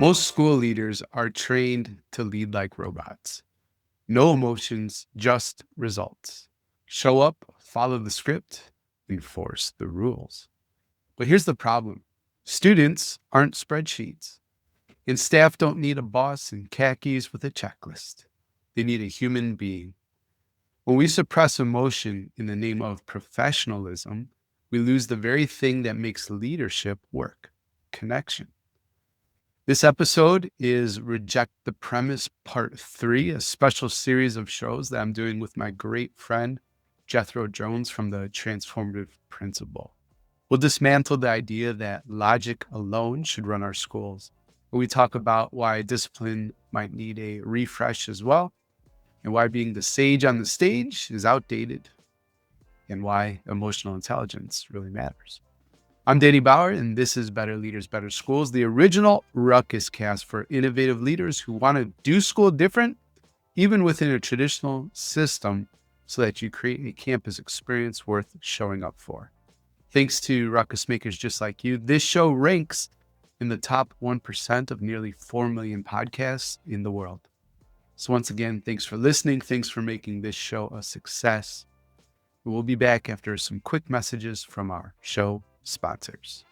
Most school leaders are trained to lead like robots. No emotions, just results. Show up, follow the script, enforce the rules. But here's the problem. Students aren't spreadsheets, and staff don't need a boss in khakis with a checklist. They need a human being. When we suppress emotion in the name of professionalism, we lose the very thing that makes leadership work: connection. This episode is Reject the Premise Part 3, a special series of shows that I'm doing with my great friend, Jethro Jones from the Transformative Principle. We'll dismantle the idea that logic alone should run our schools. We talk about why discipline might need a refresh as well, and why being the sage on the stage is outdated, and why emotional intelligence really matters. I'm Bauer, and this is Better Leaders, Better Schools, the original Ruckus cast for innovative leaders who want to do school different, even within a traditional system, so that you create a campus experience worth showing up for. Thanks to Ruckus Makers just like you, this show ranks in the top 1% of nearly 4 million podcasts in the world. So once again, thanks for listening. Thanks for making this show a success. We'll be back after some quick messages from our show sponsors.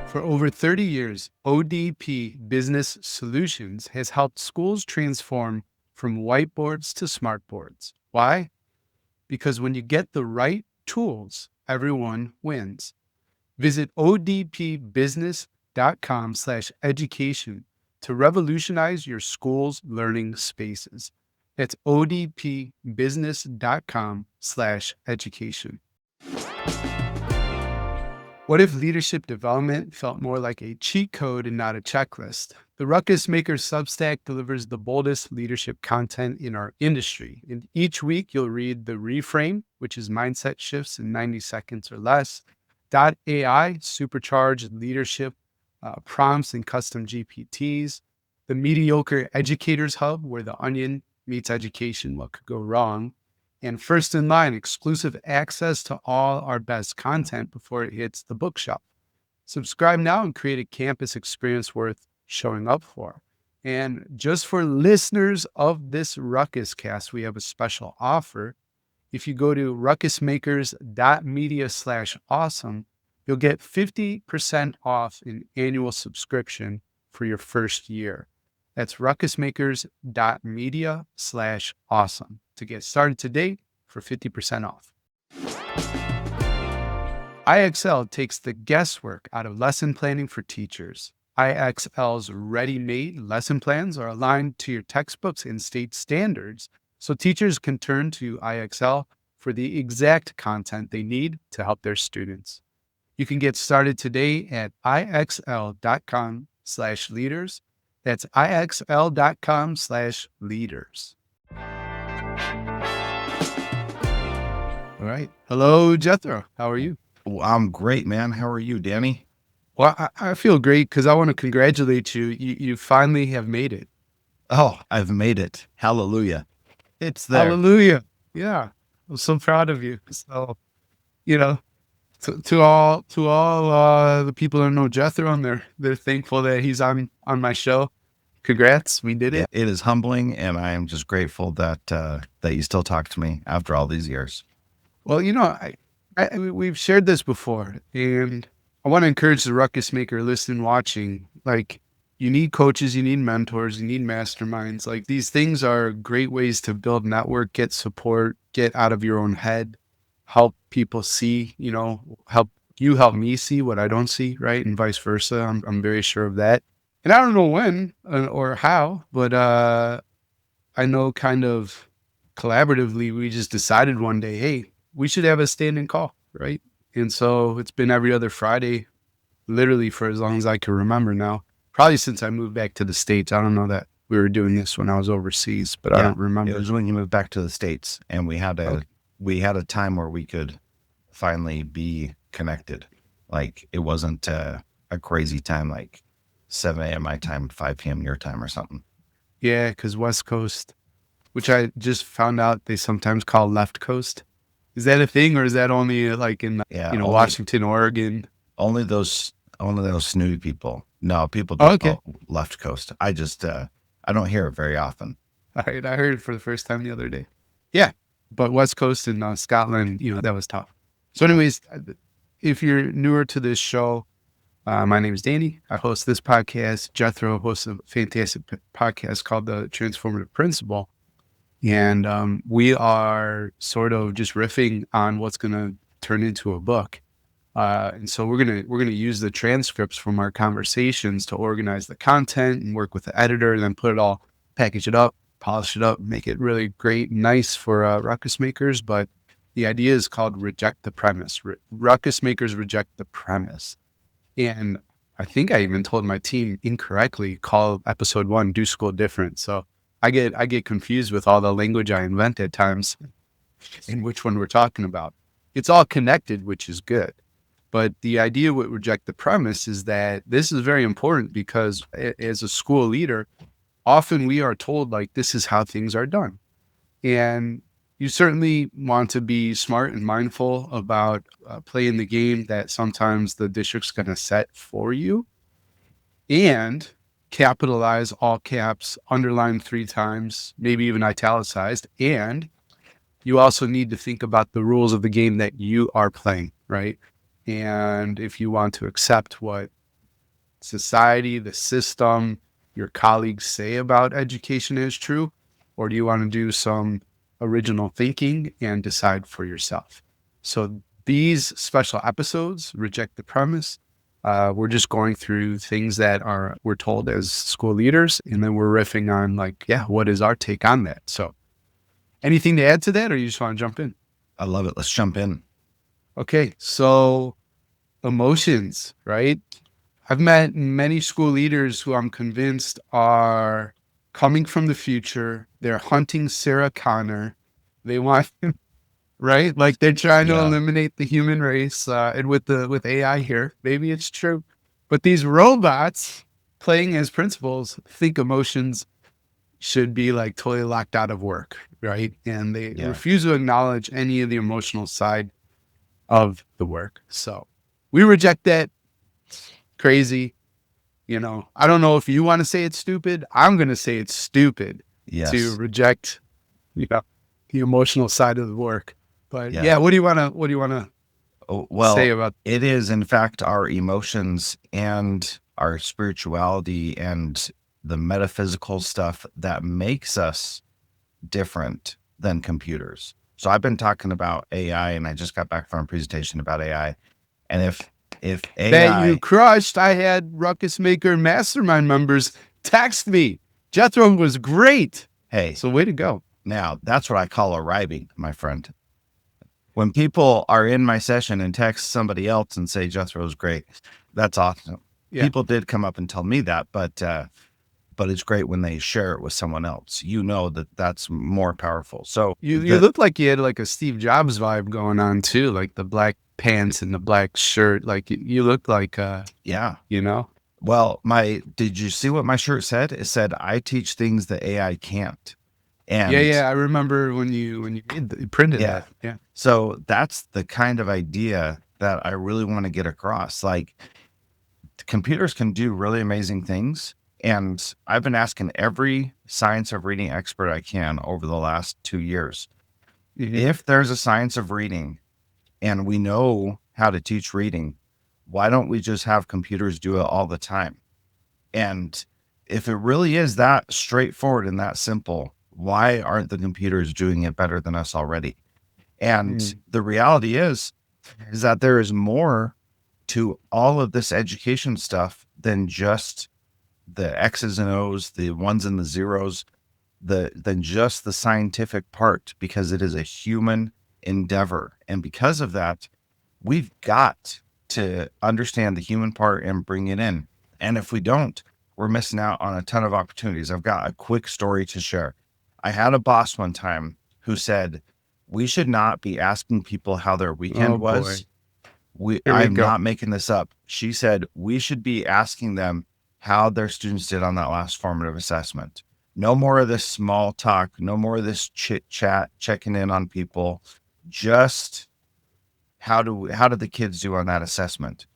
For over 30 years, ODP Business Solutions has helped schools transform from whiteboards to smartboards. Why? Because when you get the right tools, everyone wins. Visit odpbusiness.com/education to revolutionize your school's learning spaces. That's odpbusiness.com/education. What if leadership development felt more like a cheat code and not a checklist? The Ruckus Makers Substack delivers the boldest leadership content in our industry. And each week you'll read the Reframe, which is mindset shifts in 90 seconds or less, .ai, supercharged leadership prompts and custom GPTs, the Mediocre Educators Hub, where the onion meets education, what could go wrong, and First in Line, exclusive access to all our best content before it hits the bookshelf. Subscribe now and create a campus experience worth showing up for. And just for listeners of this Ruckus cast, we have a special offer. If you go to ruckusmakers.media/awesome, you'll get 50% off an annual subscription for your first year. That's ruckusmakers.media/awesome to get started today for 50% off. IXL takes the guesswork out of lesson planning for teachers. IXL's ready-made lesson plans are aligned to your textbooks and state standards, so teachers can turn to IXL for the exact content they need to help their students. You can get started today at ixl.com/leaders. That's ixl.com/leaders. All right. Hello, Jethro. How are you? Well, I'm great, man. How are you, Danny? Well, I feel great because I want to congratulate you. You finally have made it. Oh, I've made it. Hallelujah. It's there. Hallelujah. Yeah. I'm so proud of you. So, to all the people that know Jethro, and they're thankful that he's on my show. Congrats, we did it. It is humbling, and I am just grateful that you still talk to me after all these years. Well, we've shared this before, and I want to encourage the Ruckus Maker listening, watching. Like, you need coaches, you need mentors, you need masterminds. Like, these things are great ways to build network, get support, get out of your own head, help people see, help me see what I don't see, right? And vice versa. I'm very sure of that. And I don't know when or how, but I know kind of collaboratively, we just decided one day, hey, we should have a standing call, right? And so it's been every other Friday, literally for as long as I can remember now. Probably since I moved back to the States. I don't know that we were doing this when I was overseas, but I don't remember. It was when you moved back to the States, and we had a time where we could finally be connected. Like, it wasn't a crazy time, like 7 a.m. my time, 5 p.m. your time or something. Yeah, because West Coast, which I just found out they sometimes call left coast. Is that a thing, or is that only like in Washington, Oregon? Only those One of those snooty people. No, people Oh, don't okay. know left coast. I just, I don't hear it very often. All right. I heard it for the first time the other day. Yeah. But West Coast and Scotland, that was tough. So, anyways, if you're newer to this show, my name is Danny. I host this podcast. Jethro hosts a fantastic podcast called The Transformative Principle. And we are sort of just riffing on what's going to turn into a book. And so we're gonna use the transcripts from our conversations to organize the content and work with the editor, and then put it all, package it up, polish it up, make it really great and nice for Ruckus Makers. But the idea is called Reject the Premise. Ruckus Makers reject the premise. And I think I even told my team incorrectly, call episode 1 Do School Different. So I get confused with all the language I invent at times in which one we're talking about. It's all connected, which is good. But the idea with Reject the Premise is that this is very important, because as a school leader, often we are told, like, this is how things are done. And you certainly want to be smart and mindful about playing the game that sometimes the district's going to set for you, and capitalize, all caps, underline 3 times, maybe even italicized. And you also need to think about the rules of the game that you are playing, right? And if you want to accept what society, the system, your colleagues say about education is true, or do you want to do some original thinking and decide for yourself? So these special episodes, Reject the Premise, we're just going through things that we're told as school leaders, and then we're riffing on, like, yeah, what is our take on that? So anything to add to that, or you just want to jump in? I love it. Let's jump in. Okay, so emotions, right? I've met many school leaders who I'm convinced are coming from the future. They're hunting Sarah Connor. They want, right? Like, they're trying to Yeah. eliminate the human race, and with AI here, maybe it's true. But these robots playing as principals think emotions should be like totally locked out of work, right? And they Yeah. refuse to acknowledge any of the emotional side of the work. So we reject that. Crazy. I don't know if you want to say it's stupid. I'm going to say it's stupid to Yes. reject, the emotional side of the work. But Yeah. yeah, what do you want to Oh, say well, about? it is in fact our emotions and our spirituality and the metaphysical stuff that makes us different than computers. So I've been talking about AI, and I just got back from a presentation about AI. And if That you AI, crushed, I had Ruckus Maker mastermind members text me. Jethro was great. hey, So way to go. now that's what I call arriving, my friend. When people are in my session and text somebody else and say Jethro's great, that's awesome. Yeah. People did come up and tell me that, but it's great when they share it with someone else. That's more powerful. So You looked like you had like a Steve Jobs vibe going on too, like the black pants and the black shirt. Like you looked like, yeah. Well, Did you see what my shirt said? It said, I teach things that AI can't. And yeah. I remember when you printed that. Yeah. So that's the kind of idea that I really want to get across. Like, computers can do really amazing things. And I've been asking every science of reading expert I can over the last 2 years. Mm-hmm. If there's a science of reading and we know how to teach reading, why don't we just have computers do it all the time? And if it really is that straightforward and that simple, why aren't the computers doing it better than us already? And the reality is that there is more to all of this education stuff than just the X's and O's, the ones and the zeros, than just the scientific part, because it is a human endeavor. And because of that, we've got to understand the human part and bring it in. And if we don't, we're missing out on a ton of opportunities. I've got a quick story to share. I had a boss one time who said, we should not be asking people how their weekend was. I'm not making this up. She said, we should be asking them how their students did on that last formative assessment. No more of this small talk, no more of this chit chat, checking in on people. Just how did the kids do on that assessment?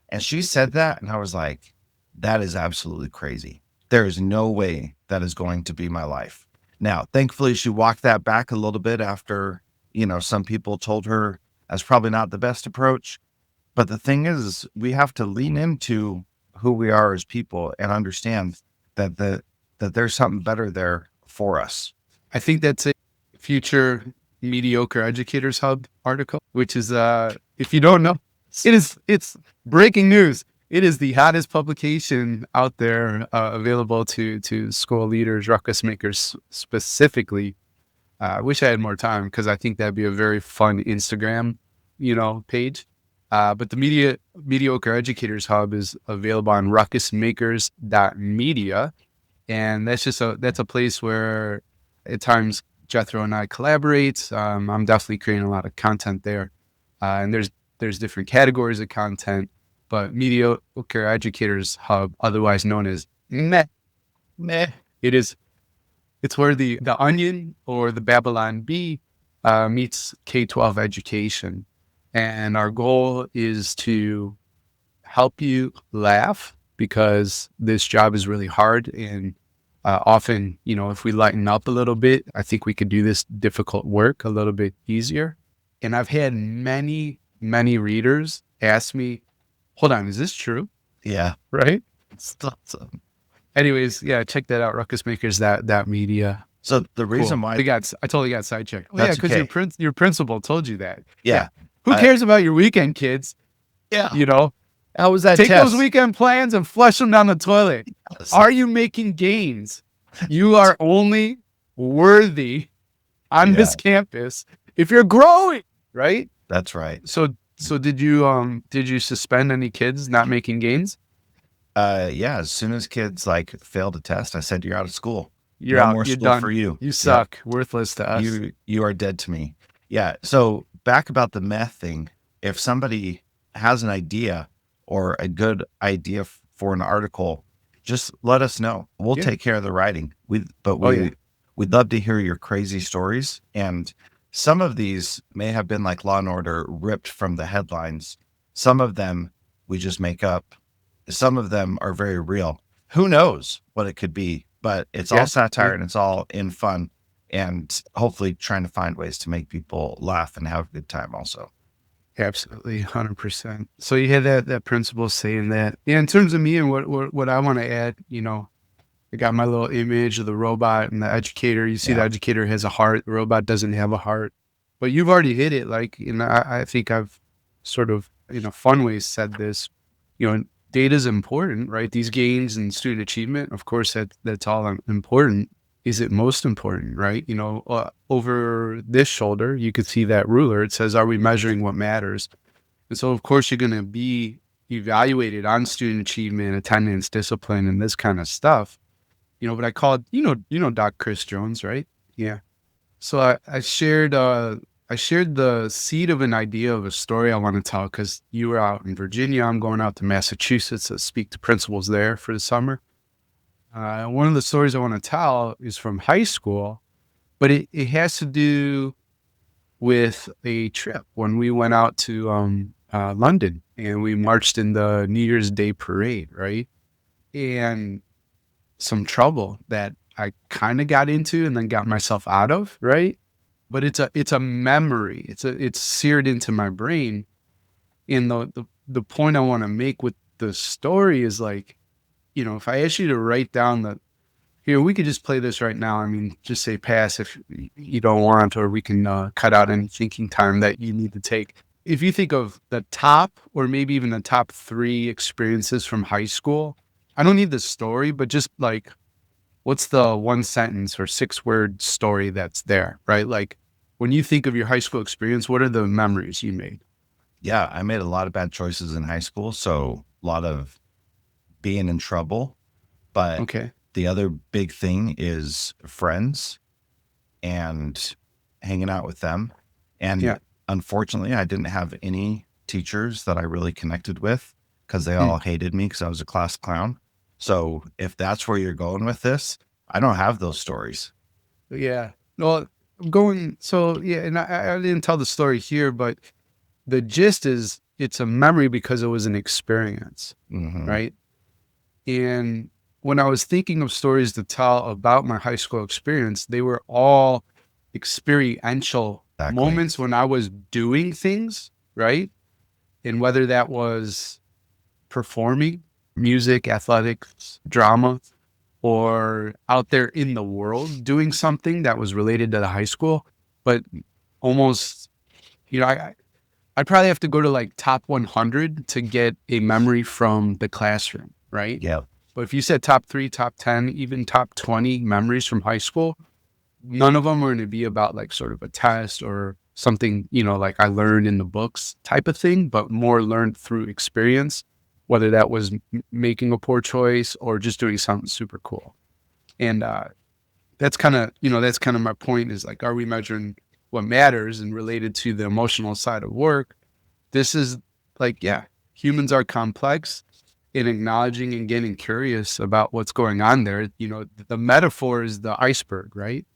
And she said that, and I was like, that is absolutely crazy. There is no way that is going to be my life. Now, thankfully, she walked that back a little bit after, some people told her that's probably not the best approach. But the thing is, we have to lean into who we are as people and understand that that there's something better there for us. I think that's a future Mediocre Educators Hub article, which is, if you don't know, it's breaking news. It is the hottest publication out there, available to school leaders, Ruckus Makers specifically. I wish I had more time because I think that'd be a very fun Instagram, page. But the Mediocre Educators Hub is available on ruckusmakers.media. And that's a place where at times Jethro and I collaborate. I'm definitely creating a lot of content there. And there's different categories of content, but Mediocre Educators Hub, otherwise known as meh, it's where the Onion or the Babylon Bee meets K-12 education. And our goal is to help you laugh because this job is really hard. And often, if we lighten up a little bit, I think we could do this difficult work a little bit easier. And I've had many, many readers ask me, hold on, is this true? Yeah. Right? It's awesome. Anyways, yeah, check that out. Ruckus Makers, that media. So the reason Cool. why I totally got sidetracked. Oh, yeah, That's because okay. your principal told you that. Yeah. Who I- cares about your weekend, kids? Yeah. How was that take test? those weekend plans and flush them down the toilet. Are you making gains? You are only worthy on this campus if you're growing, right? That's right. So did you suspend any kids not making gains? Yeah. As soon as kids failed a test, I said, "You're out of school. You're No out. more You're school done. for you. You suck. Worthless to us. You are dead to me." Yeah. So back about the meth thing. If somebody has an idea or a good idea for an article, just let us know. We'll take care of the writing. We'd love to hear your crazy stories. And some of these may have been like Law and Order, ripped from the headlines. Some of them we just make up. Some of them are very real. Who knows what it could be? But it's all satire and it's all in fun, and hopefully trying to find ways to make people laugh and have a good time also. Absolutely, 100%. So you had that principle saying that. Yeah, in terms of me and what I want to add, I got my little image of the robot and the educator. You see, the educator has a heart. The robot doesn't have a heart. But you've already hit it. I think I've sort of, fun ways said this. Data is important, right? These gains and student achievement, of course, that's all important. Is it most important, right? Over this shoulder, you could see that ruler. It says, are we measuring what matters? And so, of course, you're going to be evaluated on student achievement, attendance, discipline, and this kind of stuff. But I called, Doc Chris Jones, right? Yeah. So I shared the seed of an idea of a story I want to tell because you were out in Virginia. I'm going out to Massachusetts to speak to principals there for the summer. One of the stories I want to tell is from high school, but it has to do with a trip when we went out to London and we marched in the New Year's Day parade, right? And some trouble that I kind of got into and then got myself out of, right? But it's a memory. It's seared into my brain. And the point I want to make with the story is if I ask you to write down here, we could just play this right now. I mean, just say pass if you don't want, or we can cut out any thinking time that you need to take. If you think of the top or maybe even the top 3 experiences from high school, I don't need the story, but just what's the 1 sentence or 6-word story that's there, right? When you think of your high school experience, what are the memories you made? Yeah, I made a lot of bad choices in high school. So a lot of being in trouble. But the other big thing is friends and hanging out with them. And unfortunately, I didn't have any teachers that I really connected with because they all hated me because I was a class clown. So if that's where you're going with this, I don't have those stories. Yeah. Well, and I didn't tell the story here, but the gist is it's a memory because it was an experience, right? And when I was thinking of stories to tell about my high school experience, they were all experiential moments when I was doing things, right? And whether that was performing, music, athletics, drama, or out there in the world doing something that was related to the high school, but almost, I'd probably have to go to like top 100 to get a memory from the classroom, right? Yeah. But if you said top 3, top 10, even top 20 memories from high school, none of them are going to be about like sort of a test or something, like I learned in the books type of thing, but more learned through experience, whether that was making a poor choice or just doing something super cool. And that's kind of my point is like, are we measuring what matters and related to the emotional side of work? This is like, yeah, humans are complex. In acknowledging and getting curious about what's going on there, the metaphor is the iceberg, right?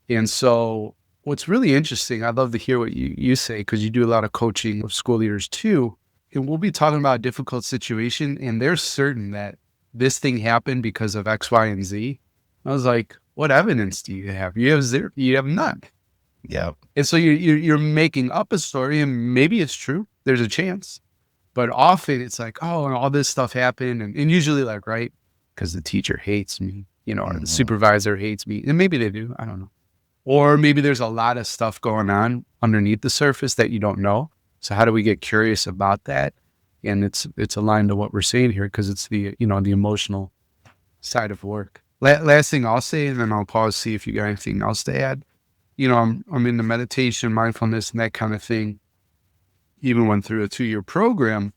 And so what's really interesting, I'd love to hear what you say, because you do a lot of coaching of school leaders too. And we'll be talking about a difficult situation, and they're certain that this thing happened because of X, Y, and Z. I was like, what evidence do you have? You have zero, you have none. Yeah. And so you're making up a story, and maybe it's true. There's a chance. But often it's like, oh, and all this stuff happened. And usually like, right, because the teacher hates me, or the supervisor hates me. And maybe they do. I don't know. Or maybe there's a lot of stuff going on underneath the surface that you don't know. So how do we get curious about that? And it's aligned to what we're saying here, because it's the emotional side of work. Last thing I'll say, and then I'll pause, see if you got anything else to add. I'm into meditation, mindfulness, and that kind of thing. Even went through a 2-year program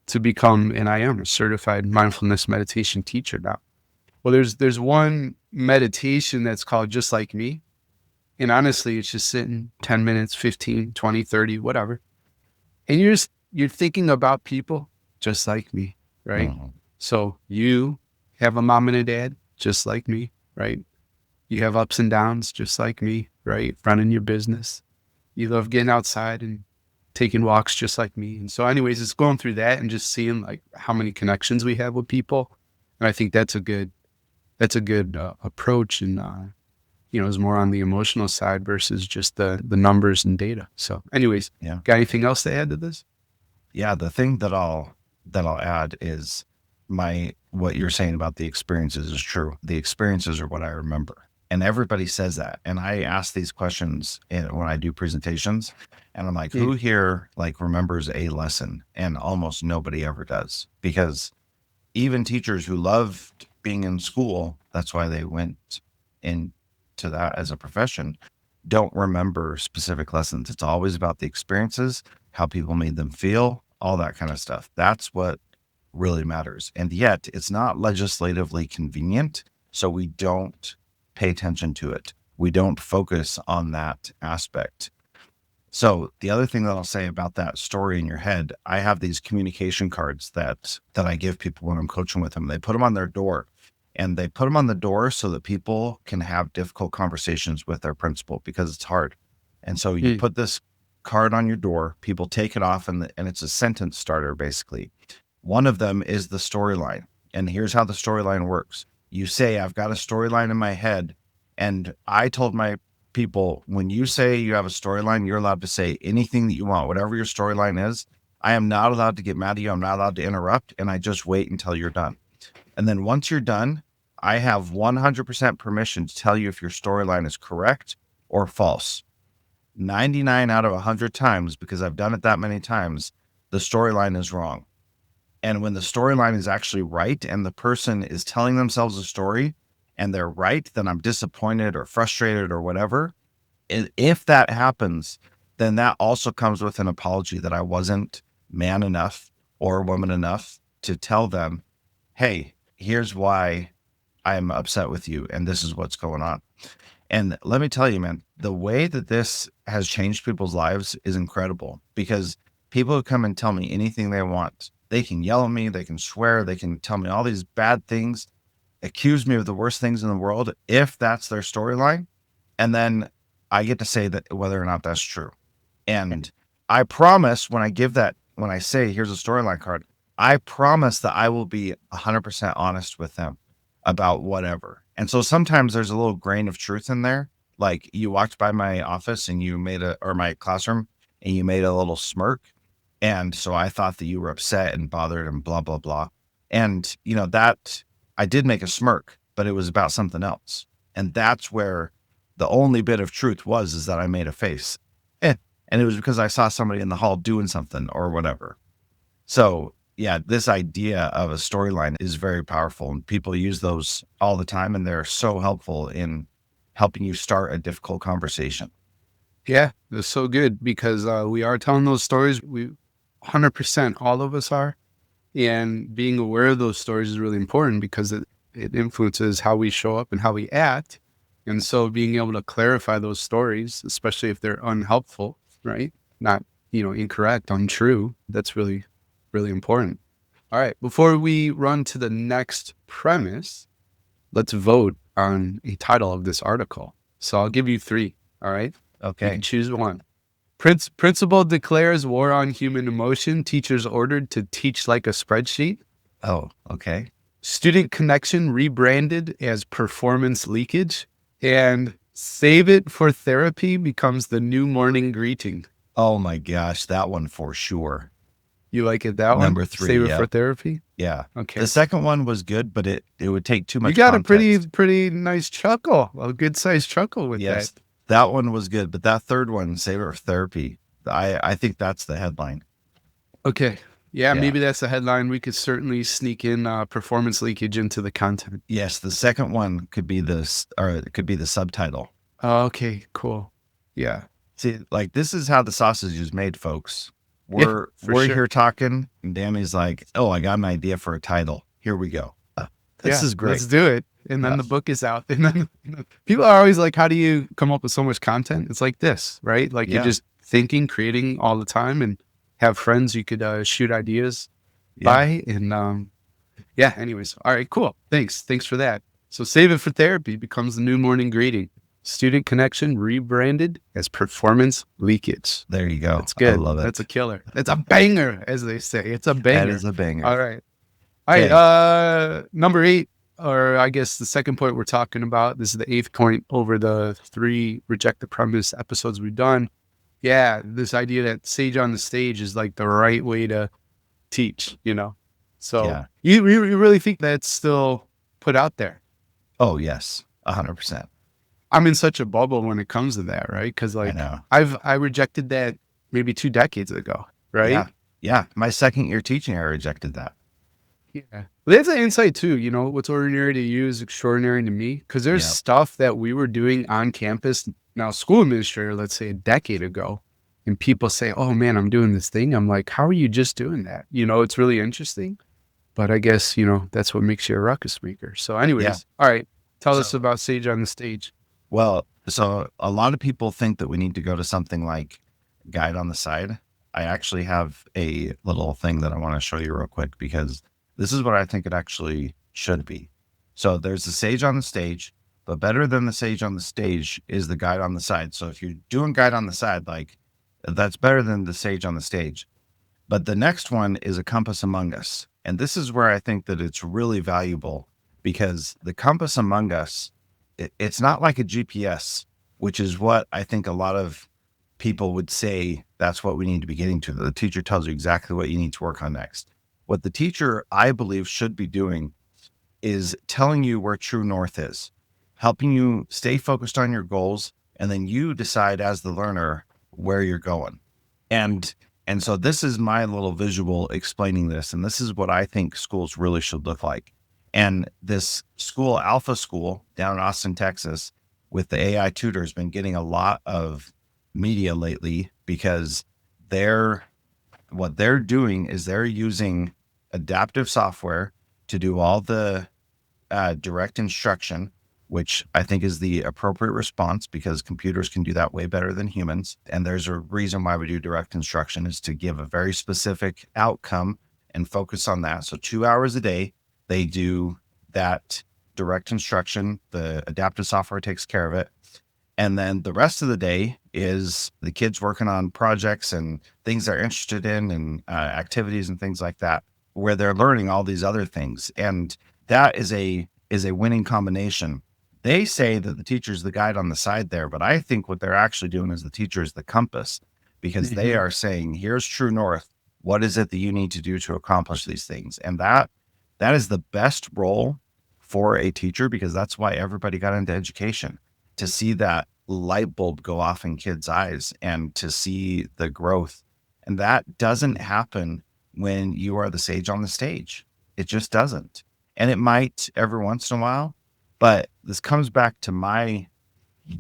to become, and I am a certified mindfulness meditation teacher now. Well, there's one meditation that's called Just Like Me. And honestly, it's just sitting 10 minutes, 15, 20, 30, whatever. And you're thinking about people just like me, right? So you have a mom and a dad just like me, right? You have ups and downs just like me, right? Running your business. You love getting outside and taking walks just like me. And so anyways, it's going through that and just seeing like how many connections we have with people. And I think that's a good approach. And, is more on the emotional side versus just the numbers and data. So anyways, got anything else to add to this? Yeah. The thing that I'll add is what you're saying about the experiences is true. The experiences are what I remember. And everybody says that. And I ask these questions when I do presentations, and I'm like, who here like remembers a lesson? And almost nobody ever does, because even teachers who loved being in school, that's why they went into that as a profession, don't remember specific lessons. It's always about the experiences, how people made them feel, all that kind of stuff. That's what really matters. And yet it's not legislatively convenient. So we don't pay attention to it. We don't focus on that aspect. So the other thing that I'll say about that story in your head, I have these communication cards that I give people when I'm coaching with them. They put them on their door, and they put them on the door so that people can have difficult conversations with their principal, because it's hard. And so you put this card on your door, people take it off, and it's a sentence starter, basically. One of them is the storyline. And here's how the storyline works. You say, I've got a storyline in my head. And I told my people, when you say you have a storyline, you're allowed to say anything that you want, whatever your storyline is. I am not allowed to get mad at you. I'm not allowed to interrupt. And I just wait until you're done. And then once you're done, I have 100% permission to tell you if your storyline is correct or false. 99 out of 100 times, because I've done it that many times, the storyline is wrong. And when the storyline is actually right and the person is telling themselves a story and they're right, then I'm disappointed or frustrated or whatever. If that happens, then that also comes with an apology that I wasn't man enough or woman enough to tell them, hey, here's why I'm upset with you, and this is what's going on. And let me tell you, man, the way that this has changed people's lives is incredible, because people who come and tell me anything they want, they can yell at me, they can swear, they can tell me all these bad things, accuse me of the worst things in the world, if that's their storyline. And then I get to say that whether or not that's true. And I promise when I give that when I say here's a storyline card, I promise that I will be 100% honest with them about whatever. And so sometimes there's a little grain of truth in there. Like you walked by my office and or my classroom, and you made a little smirk. And so I thought that you were upset and bothered and blah, blah, blah. And, that I did make a smirk, but it was about something else. And that's where the only bit of truth is that I made a face. And it was because I saw somebody in the hall doing something or whatever. So yeah, this idea of a storyline is very powerful, and people use those all the time, and they're so helpful in helping you start a difficult conversation. Yeah, that's so good because we are telling those stories. We 100%, all of us are. And being aware of those stories is really important because it influences how we show up and how we act. And so being able to clarify those stories, especially if they're unhelpful, right? Not, incorrect, untrue. That's really, really important. All right. Before we run to the next premise, let's vote on a title of this article. So I'll give you 3. All right. Okay. You can choose one. Principal declares war on human emotion. Teachers ordered to teach like a spreadsheet. Oh, okay. Student connection rebranded as performance leakage. And save it for therapy becomes the new morning greeting. Oh my gosh, that one for sure. You like it, that one? Number 3. Save it for therapy? Yeah. Okay. The second one was good, but it would take too much You got context. a pretty nice chuckle, a good sized chuckle with Yes, that. that one was good, but that third one, save it for therapy. I think that's the headline. Okay. Yeah, maybe that's the headline. We could certainly sneak in performance leakage into the content. Yes, the second one could be it could be the subtitle. Oh, okay, cool. Yeah. See, like this is how the sausage is made, folks. Yeah, We're sure. here talking, and Danny's like, "Oh, I got an idea for a title. Here we go. This is great. Let's do it." And then the book is out. And then people are always like, how do you come up with so much content? It's like this, right? Like you're just thinking, creating all the time, and have friends you could shoot ideas by. And anyways. All right, cool. Thanks for that. So save it for therapy becomes the new morning greeting. Student connection rebranded as performance leakage. There you go. That's good. I love it. That's a killer. That's a banger, as they say. It's a banger. That is a banger. All right. All right. Number 8, or I guess the second point we're talking about. This is the 8th point over the 3 reject the premise episodes we've done. Yeah, this idea that sage on the stage is like the right way to teach, So you really think that's still put out there? Oh, yes. 100%. I'm in such a bubble when it comes to that, right? Because like I rejected that maybe 2 decades ago, right? Yeah. My second year teaching, I rejected that. Yeah. Well, that's an insight too. What's ordinary to you is extraordinary to me. Because there's stuff that we were doing on campus. Now, school administrator, let's say a decade ago, and people say, "Oh man, I'm doing this thing." I'm like, "How are you just doing that?" It's really interesting. But I guess, that's what makes you a ruckus maker. So anyways, all right. Tell us about Sage on the Stage. Well, so a lot of people think that we need to go to something like Guide on the Side. I actually have a little thing that I want to show you real quick because this is what I think it actually should be. So there's the Sage on the Stage, but better than the Sage on the Stage is the Guide on the Side. So if you're doing Guide on the Side, like that's better than the Sage on the Stage. But the next one is a Compass Among Us. And this is where I think that it's really valuable because the Compass Among Us, it's not like a GPS, which is what I think a lot of people would say that's what we need to be getting to. The teacher tells you exactly what you need to work on next. What the teacher, I believe, should be doing is telling you where true north is, helping you stay focused on your goals, and then you decide as the learner where you're going. And so this is my little visual explaining this, and this is what I think schools really should look like. And this school, Alpha School, down in Austin, Texas, with the AI tutors, been getting a lot of media lately because what they're doing is they're using adaptive software to do all the direct instruction, which I think is the appropriate response because computers can do that way better than humans. And there's a reason why we do direct instruction is to give a very specific outcome and focus on that. So 2 hours a day, they do that direct instruction. The adaptive software takes care of it. And then the rest of the day, is the kids working on projects and things they're interested in and activities and things like that, where they're learning all these other things. And that is a winning combination. They say that the teacher's the guide on the side there, but I think what they're actually doing is the teacher is the compass, because they are saying, here's true north. What is it that you need to do to accomplish these things? And that is the best role for a teacher, because that's why everybody got into education, to see that light bulb go off in kids' eyes and to see the growth. And that doesn't happen when you are the sage on the stage. It just doesn't. And it might every once in a while, but this comes back to my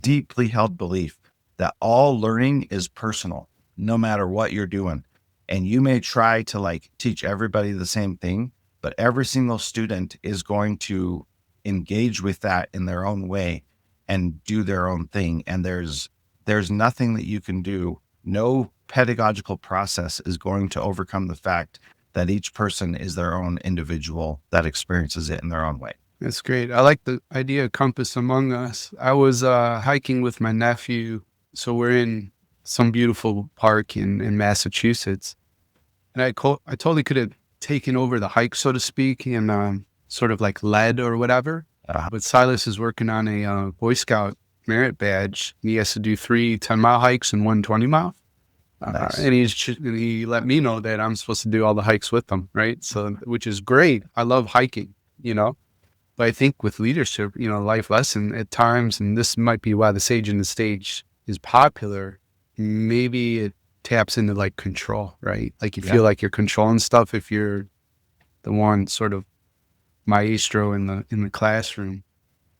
deeply held belief that all learning is personal, no matter what you're doing. And you may try to like teach everybody the same thing, but every single student is going to engage with that in their own way and do their own thing. And there's nothing that you can do. No pedagogical process is going to overcome the fact that each person is their own individual that experiences it in their own way. That's great. I like the idea of compass among us. I was hiking with my nephew. So we're in some beautiful park in Massachusetts. And I totally could have taken over the hike, so to speak, and sort of like led or whatever. But Silas is working on a Boy Scout merit badge. He has to do 3 10-mile hikes and 1 20-mile. Nice. And he let me know that I'm supposed to do all the hikes with him, right? So, which is great. I love hiking, But I think with leadership, life lesson at times, and this might be why the Sage in the Stage is popular, maybe it taps into like control, right? Like you feel like you're controlling stuff if you're the one sort of maestro in the classroom.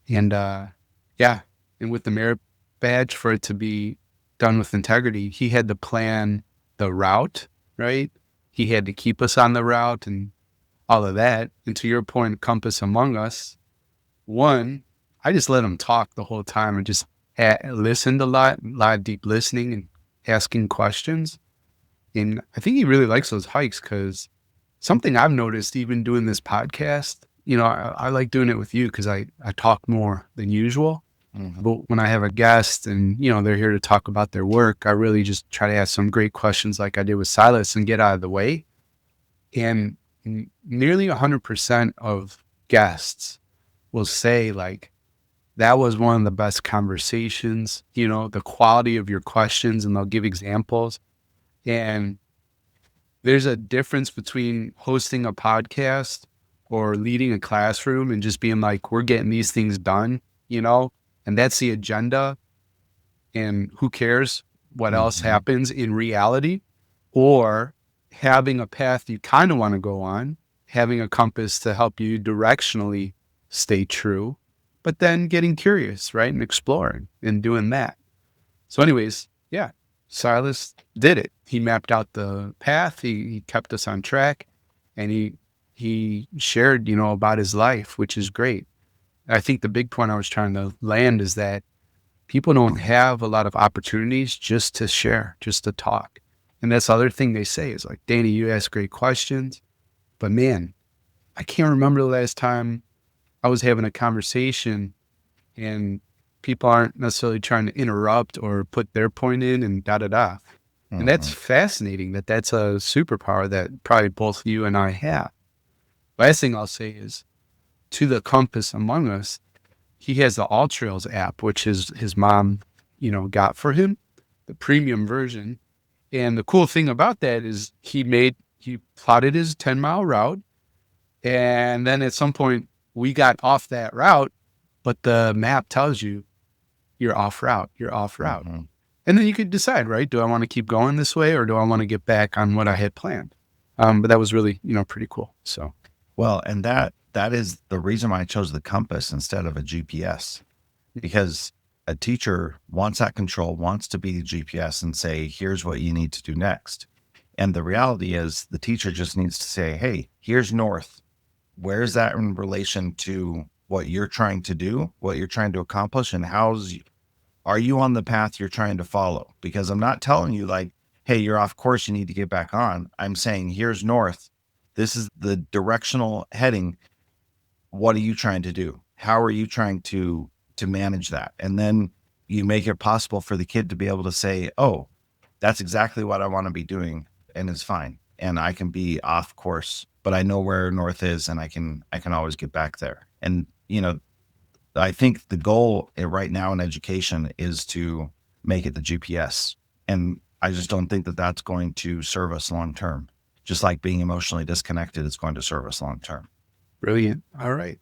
And and with the merit badge, for it to be done with integrity, he had to plan the route, right? He had to keep us on the route and all of that. And to your point, compass among us, one, I just let him talk the whole time and just listened a lot of deep listening and asking questions. And I think he really likes those hikes, because something I've noticed even doing this podcast, I like doing it with you because I talk more than usual. But when I have a guest and, they're here to talk about their work, I really just try to ask some great questions like I did with Silas and get out of the way. And nearly 100% of guests will say like, that was one of the best conversations, the quality of your questions, and they'll give examples. And there's a difference between hosting a podcast or leading a classroom and just being like, we're getting these things done, and that's the agenda. And who cares what else happens in reality, or having a path you kind of want to go on, having a compass to help you directionally stay true, but then getting curious, right? And exploring and doing that. So anyways, Silas did it. He mapped out the path. He kept us on track, and he shared, about his life, which is great. I think the big point I was trying to land is that people don't have a lot of opportunities just to share, just to talk. And that's the other thing they say is like, Danny, you ask great questions, but man, I can't remember the last time I was having a conversation and people aren't necessarily trying to interrupt or put their point in and da-da-da. And that's fascinating that's a superpower that probably both you and I have. Last thing I'll say is, to the compass among us, he has the All Trails app, which his mom, got for him, the premium version. And the cool thing about that is he plotted his 10-mile route. And then at some point we got off that route, but the map tells you you're off route. And then you could decide, right? Do I want to keep going this way, or do I want to get back on what I had planned? But that was really, pretty cool. So, well, and that is the reason why I chose the compass instead of a GPS, because a teacher wants that control, wants to be the GPS and say, here's what you need to do next. And the reality is the teacher just needs to say, hey, here's north. Where's that in relation to what you're trying to do, what you're trying to accomplish, and are you on the path you're trying to follow? Because I'm not telling you like, hey, you're off course, you need to get back on. I'm saying, here's north. This is the directional heading. What are you trying to do? How are you trying to manage that? And then, you make it possible for the kid to be able to say, oh, that's exactly what I want to be doing, and it's fine. And I can be off course, but I know where north is, and I can always get back there. And, I think the goal right now in education is to make it the GPS. And I just don't think that that's going to serve us long term. Just like being emotionally disconnected is going to serve us long term. Brilliant. All right.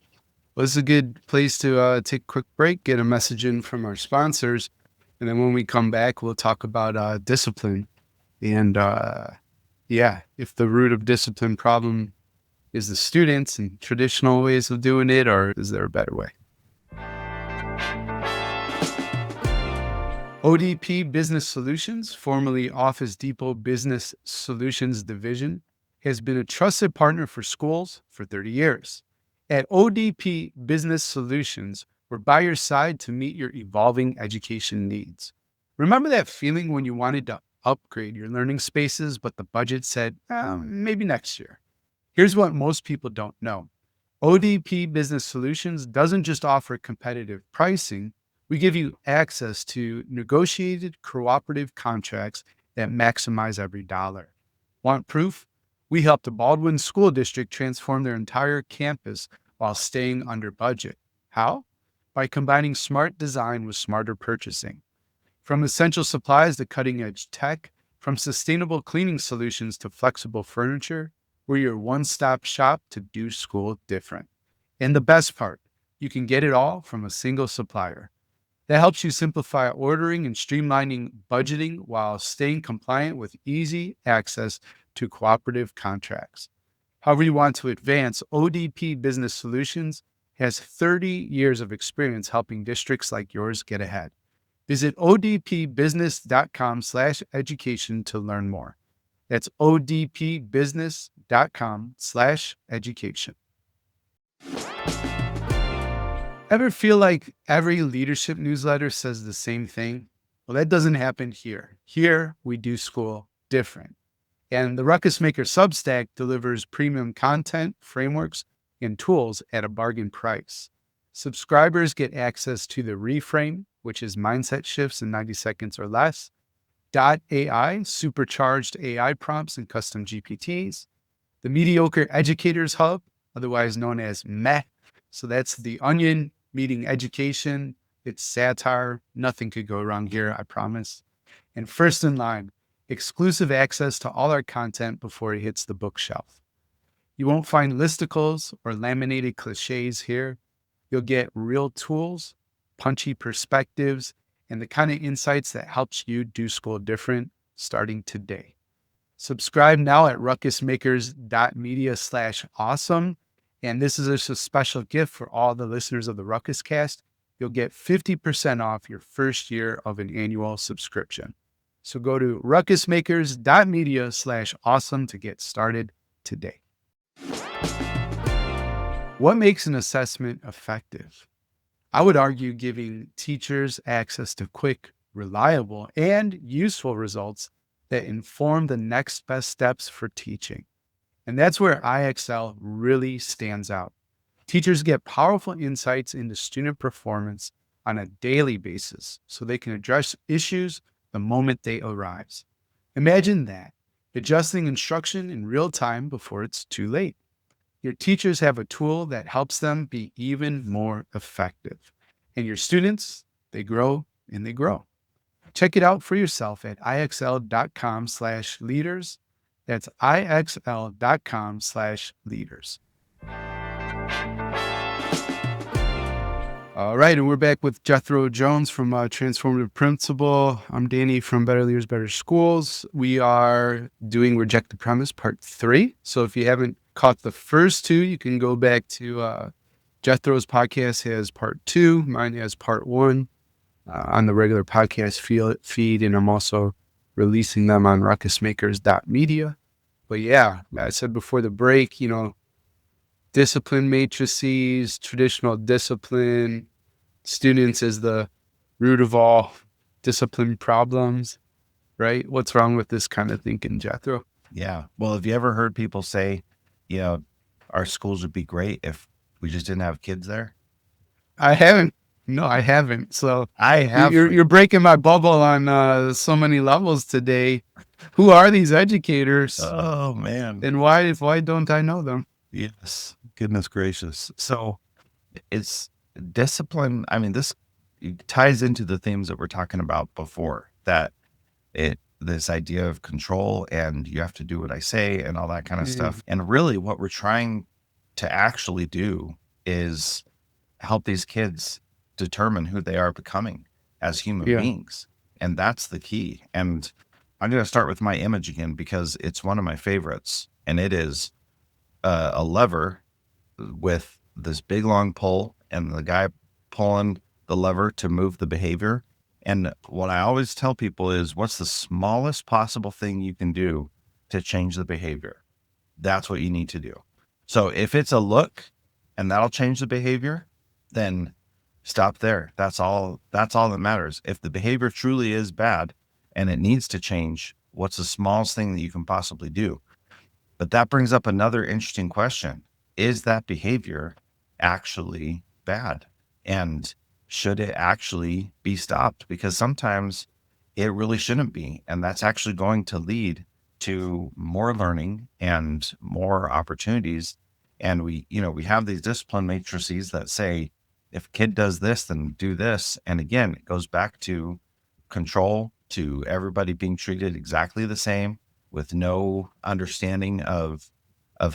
Well, this is a good place to take a quick break, get a message in from our sponsors. And then when we come back, we'll talk about discipline. And if the root of discipline problem is the students and traditional ways of doing it, or is there a better way? ODP Business Solutions, formerly Office Depot Business Solutions Division, has been a trusted partner for schools for 30 years. At ODP Business Solutions, we're by your side to meet your evolving education needs. Remember that feeling when you wanted to upgrade your learning spaces, but the budget said, maybe next year? Here's what most people don't know. ODP Business Solutions doesn't just offer competitive pricing. We give you access to negotiated cooperative contracts that maximize every dollar. Want proof? We helped the Baldwin School District transform their entire campus while staying under budget. How? By combining smart design with smarter purchasing. From essential supplies to cutting-edge tech, from sustainable cleaning solutions to flexible furniture, we're your one-stop shop to do school different. And the best part, you can get it all from a single supplier. That helps you simplify ordering and streamlining budgeting while staying compliant with easy access to cooperative contracts. However you want to advance, ODP Business Solutions has 30 years of experience helping districts like yours get ahead. Visit odpbusiness.com/education to learn more. That's odpbusiness.com/education. Ever feel like every leadership newsletter says the same thing? Well, that doesn't happen here. Here, we do school different. And the Ruckus Makers Substack delivers premium content, frameworks, and tools at a bargain price. Subscribers get access to the Reframe, which is mindset shifts in 90 seconds or less, .ai, supercharged AI prompts and custom GPTs, the Mediocre Educators Hub, otherwise known as MEH. So that's the Onion meeting education. It's satire. Nothing could go wrong here, I promise. And first in line, exclusive access to all our content before it hits the bookshelf. You won't find listicles or laminated cliches here. You'll get real tools, punchy perspectives, and the kind of insights that helps you do school different starting today. Subscribe now at ruckusmakers.media/awesome. And this is just a special gift for all the listeners of the Ruckus Cast. You'll get 50% off your first year of an annual subscription. So go to ruckusmakers.media/awesome to get started today. What makes an assessment effective? I would argue giving teachers access to quick, reliable, and useful results that inform the next best steps for teaching. And that's where IXL really stands out. Teachers get powerful insights into student performance on a daily basis so they can address issues the moment they arise. Imagine that, adjusting instruction in real time before it's too late. Your teachers have a tool that helps them be even more effective. And your students, they grow and they grow. Check it out for yourself at ixl.com/leaders. That's ixl.com/leaders. All right, and we're back with Jethro Jones from Transformative Principal. I'm Danny from Better Leaders, Better Schools. We are doing Reject the Premise Part 3. So if you haven't caught the first two, you can go back to Jethro's podcast has Part 2. Mine has Part 1 on the regular podcast feed, and I'm also releasing them on ruckusmakers.media. But yeah, I said before the break, discipline matrices, traditional discipline, students is the root of all discipline problems, right? What's wrong with this kind of thinking, Jethro? Yeah. Well, have you ever heard people say, our schools would be great if we just didn't have kids there? I haven't. No, I haven't. So I have. you're breaking my bubble on so many levels today. Who are these educators, Oh man. and why don't I know them? Yes. Goodness gracious. So it's discipline. I mean, this ties into the themes that we're talking about before, that this idea of control and you have to do what I say and all that kind of stuff. And really what we're trying to actually do is help these kids determine who they are becoming as human Yeah. beings. And that's the key. And I'm going to start with my image again because it's one of my favorites. And it is a lever with this big long pole and the guy pulling the lever to move the behavior. And what I always tell people is, what's the smallest possible thing you can do to change the behavior? That's what you need to do. So if it's a look and that'll change the behavior, then stop there. That's all that matters. If the behavior truly is bad and it needs to change, what's the smallest thing that you can possibly do? But that brings up another interesting question. Is that behavior actually bad? And should it actually be stopped? Because sometimes it really shouldn't be. And that's actually going to lead to more learning and more opportunities. And we have these discipline matrices that say, if a kid does this, then do this. And again, it goes back to control, to everybody being treated exactly the same with no understanding of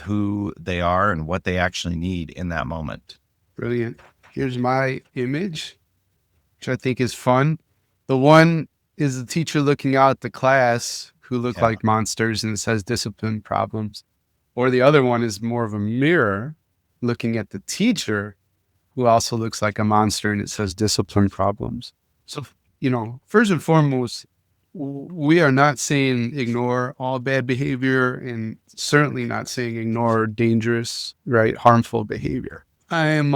who they are and what they actually need in that moment. Brilliant. Here's my image, which I think is fun. The one is the teacher looking out at the class who look Yeah. like monsters and it says discipline problems. Or the other one is more of a mirror looking at the teacher who also looks like a monster and it says discipline problems. So, first and foremost, we are not saying ignore all bad behavior and certainly not saying ignore dangerous, right, harmful behavior. I am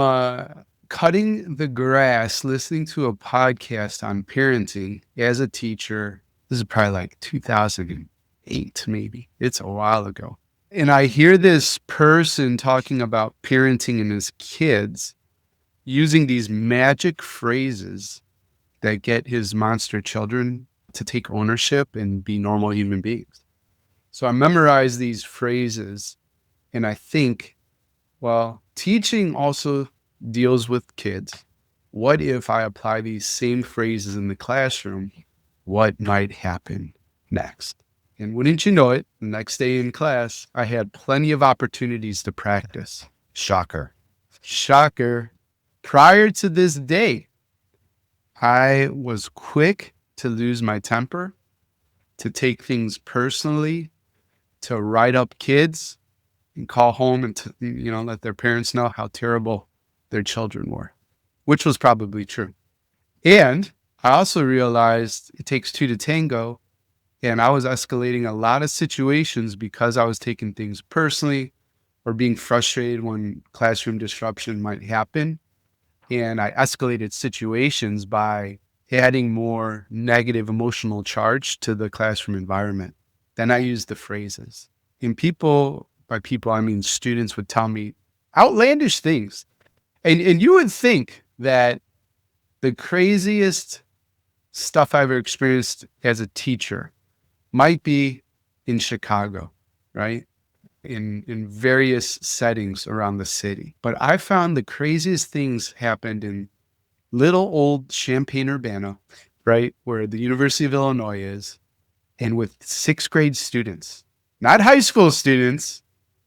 cutting the grass, listening to a podcast on parenting as a teacher. This is probably like 2008, maybe. It's a while ago. And I hear this person talking about parenting and his kids using these magic phrases that get his monster children to take ownership and be normal human beings. So I memorize these phrases and I think, well, teaching also deals with kids. What if I apply these same phrases in the classroom? What might happen next? And wouldn't you know it, the next day in class, I had plenty of opportunities to practice. Shocker. Prior to this day, I was quick to lose my temper, to take things personally, to write up kids and call home and to, let their parents know how terrible their children were, which was probably true. And I also realized it takes two to tango. And I was escalating a lot of situations because I was taking things personally or being frustrated when classroom disruption might happen. And I escalated situations by adding more negative emotional charge to the classroom environment. Then I used the phrases. And by people, I mean students would tell me outlandish things. And you would think that the craziest stuff I ever experienced as a teacher might be in Chicago, right? In various settings around the city. But I found the craziest things happened in little old Champaign-Urbana, right? Where the University of Illinois is, and with sixth grade students, not high school students,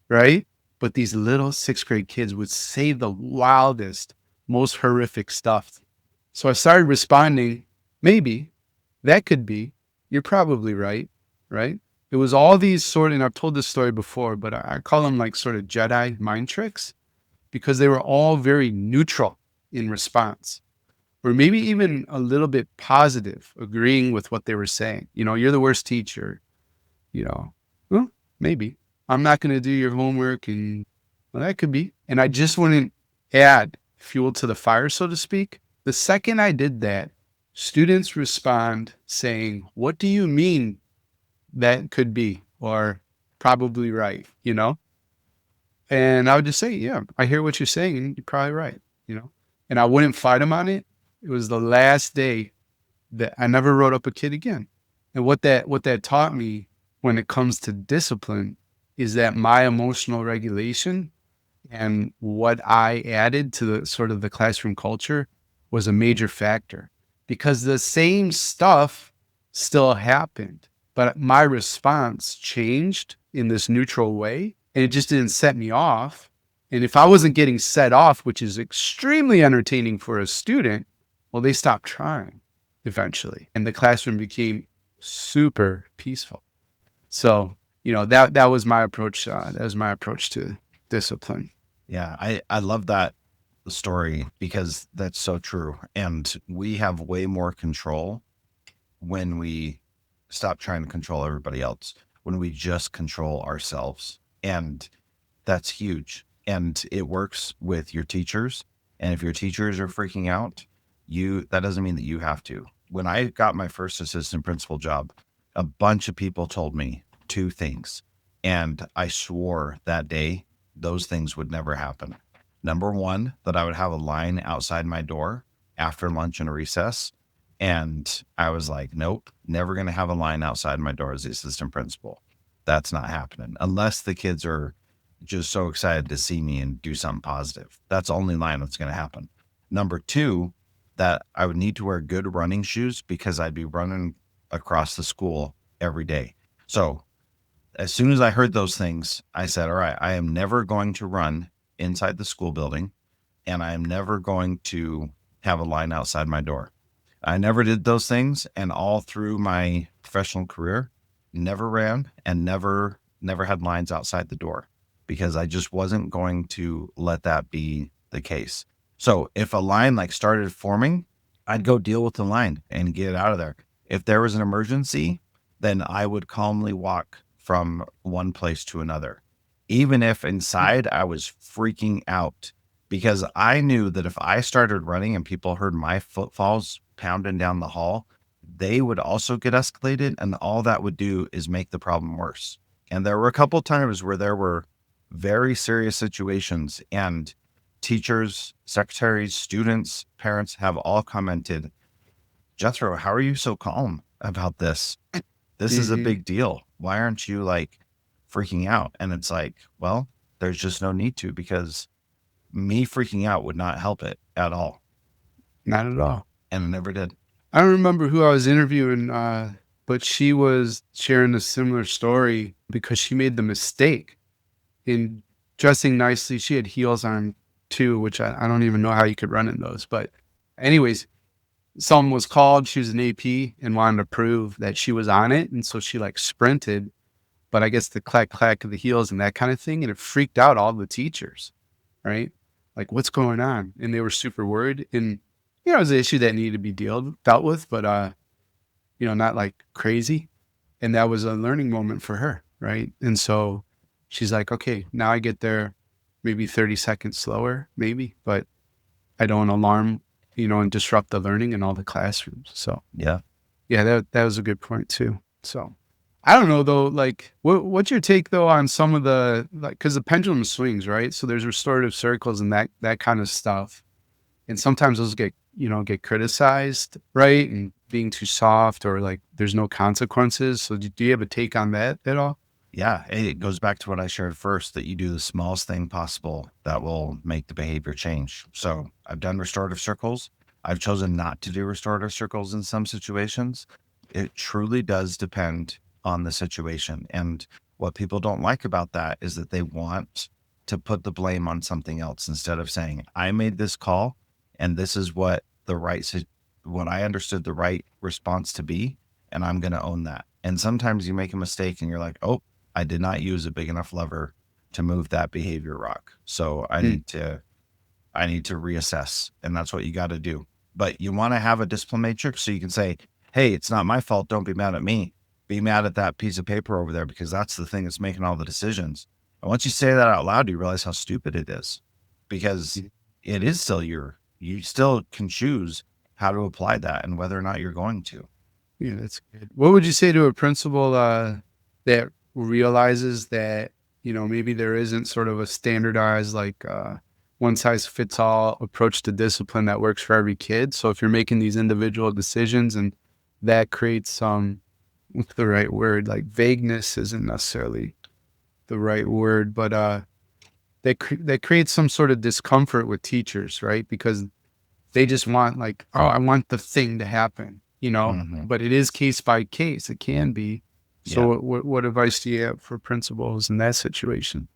right? But these little sixth grade kids would say the wildest, most horrific stuff. So I started responding, maybe that could be, you're probably right, right? It was all these and I've told this story before, but I call them like sort of Jedi mind tricks because they were all very neutral in response, or maybe even a little bit positive, agreeing with what they were saying. You're the worst teacher, well, maybe. I'm not going to do your homework and well, that could be. And I just wouldn't add fuel to the fire, so to speak. The second I did that, students respond saying, what do you mean that could be, or probably right, And I would just say, yeah, I hear what you're saying and you're probably right, And I wouldn't fight them on it. It was the last day that I never wrote up a kid again. And what that taught me when it comes to discipline is that my emotional regulation and what I added to the sort of the classroom culture was a major factor, because the same stuff still happened, but my response changed in this neutral way, and it just didn't set me off. And if I wasn't getting set off, which is extremely entertaining for a student, well, they stopped trying eventually, and the classroom became super peaceful. So, that was my approach. That was my approach to discipline. Yeah, I love that story because that's so true. And we have way more control when we stop trying to control everybody else, when we just control ourselves. And that's huge. And it works with your teachers. And if your teachers are freaking out, that doesn't mean that you have to. When I got my first assistant principal job, a bunch of people told me two things. And I swore that day those things would never happen. Number one, that I would have a line outside my door after lunch and recess. And I was like, nope, never going to have a line outside my door as the assistant principal. That's not happening unless the kids are just so excited to see me and do something positive. That's the only line that's going to happen. Number two, that I would need to wear good running shoes because I'd be running across the school every day. So as soon as I heard those things, I said, all right, I am never going to run inside the school building, and I am never going to have a line outside my door. I never did those things. And all through my professional career, never ran and never had lines outside the door because I just wasn't going to let that be the case. So if a line like started forming, I'd go deal with the line and get it out of there. If there was an emergency, then I would calmly walk from one place to another, even if inside I was freaking out, because I knew that if I started running and people heard my footfalls pounding down the hall, they would also get escalated, and all that would do is make the problem worse. And there were a couple of times where there were very serious situations, and teachers, secretaries, students, parents have all commented, Jethro, how are you so calm about this? This is a big deal. Why aren't you like freaking out? And it's like, well, there's just no need to, because me freaking out would not help it at all. Not at all. And it never did. I don't remember who I was interviewing, but she was sharing a similar story because she made the mistake in dressing nicely. She had heels on too, which I don't even know how you could run in those. But anyways, someone was called. She was an AP and wanted to prove that she was on it. And so she like sprinted, but I guess the clack of the heels and that kind of thing. And it freaked out all the teachers, right? Like, what's going on? And they were super worried. And, it was an issue that needed to be dealt with, but, not like crazy. And that was a learning moment for her, right? And so she's like, okay, now I get there maybe 30 seconds slower, maybe, but I don't alarm, and disrupt the learning in all the classrooms. So yeah, that was a good point too. So I don't know though, like what's your take though on some of the, like, cause the pendulum swings, right? So there's restorative circles and that kind of stuff. And sometimes those get criticized, right? And being too soft, or like there's no consequences. So do you have a take on that at all? Yeah, it goes back to what I shared first, that you do the smallest thing possible that will make the behavior change. So I've done restorative circles. I've chosen not to do restorative circles in some situations. It truly does depend on the situation. And what people don't like about that is that they want to put the blame on something else instead of saying, I made this call and this is what what I understood the right response to be, and I'm going to own that. And sometimes you make a mistake and you're like, oh, I did not use a big enough lever to move that behavior rock. So I need to reassess. And that's what you got to do. But you want to have a discipline matrix so you can say, hey, it's not my fault. Don't be mad at me. Be mad at that piece of paper over there, because that's the thing that's making all the decisions. And once you say that out loud, you realize how stupid it is, because it is still you still can choose how to apply that and whether or not you're going to. Yeah, that's good. What would you say to a principal that realizes that, maybe there isn't sort of a standardized, like, one size fits all approach to discipline that works for every kid. So if you're making these individual decisions, and that creates some, what's the right word? Like vagueness isn't necessarily the right word, but that creates some sort of discomfort with teachers, right? Because they just want like, oh, I want the thing to happen, Mm-hmm. but it is case by case. It can be. Yeah. So what advice do you have for principals in that situation?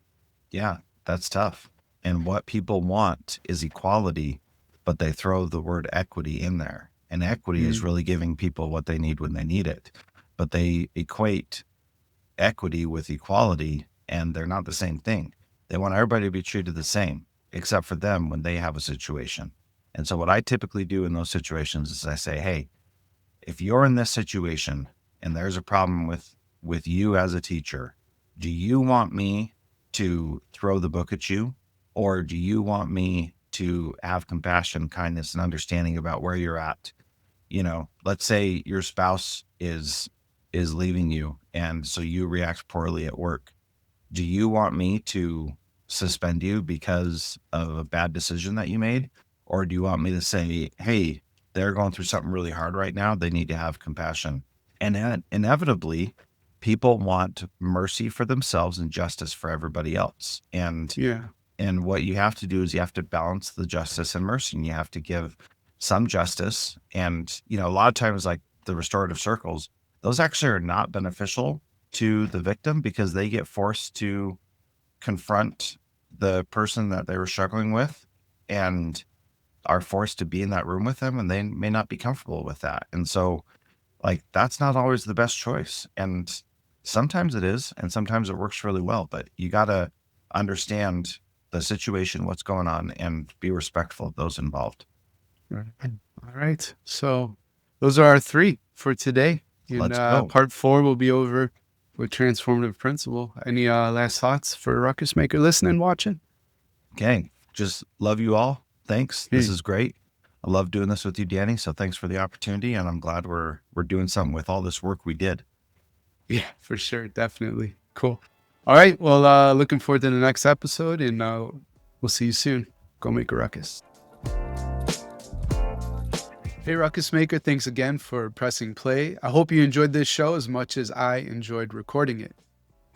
Yeah, that's tough. And what people want is equality, but they throw the word equity in there. And equity is Mm, really giving people what they need when they need it. But they equate equity with equality, and they're not the same thing. They want everybody to be treated the same, except for them when they have a situation. And so, what I typically do in those situations is I say, hey, if you're in this situation and there's a problem with you as a teacher, do you want me to throw the book at you, or do you want me to have compassion, kindness, and understanding about where you're at? Let's say your spouse is leaving you, and so you react poorly at work. Do you want me to suspend you because of a bad decision that you made? Or do you want me to say, hey, they're going through something really hard right now. They need to have compassion. And then inevitably, people want mercy for themselves and justice for everybody else. yeah. And what you have to do is you have to balance the justice and mercy, and you have to give some justice. And, a lot of times, like the restorative circles, those actually are not beneficial to the victim because they get forced to confront the person that they were struggling with and are forced to be in that room with them, and they may not be comfortable with that. And so, like, that's not always the best choice. And sometimes it is, and sometimes it works really well, but you got to understand the situation, what's going on, and be respectful of those involved. Right. All right. So those are our three for today. In Let's go. part 4, we'll be over with transformative principle. Any last thoughts for Ruckus Maker listening, watching? Okay. Just love you all. Thanks. This Hmm. is great. I love doing this with you, Danny. So thanks for the opportunity. And I'm glad we're doing something with all this work we did. Yeah, for sure. Definitely. Cool. All right. Well, looking forward to the next episode, and we'll see you soon. Go make a ruckus. Hey, Ruckus Maker, thanks again for pressing play. I hope you enjoyed this show as much as I enjoyed recording it.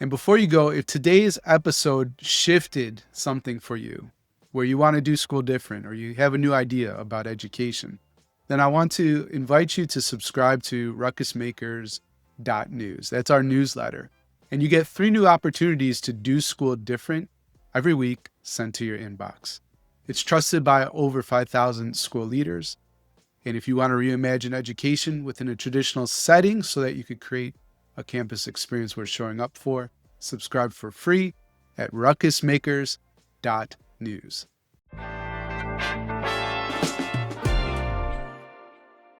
And before you go, if today's episode shifted something for you, where you want to do school different or you have a new idea about education, then I want to invite you to subscribe to ruckusmakers.news. That's our newsletter. And you get 3 new opportunities to do school different every week sent to your inbox. It's trusted by over 5,000 school leaders. And if you want to reimagine education within a traditional setting so that you could create a campus experience worth showing up for, subscribe for free at ruckusmakers.news.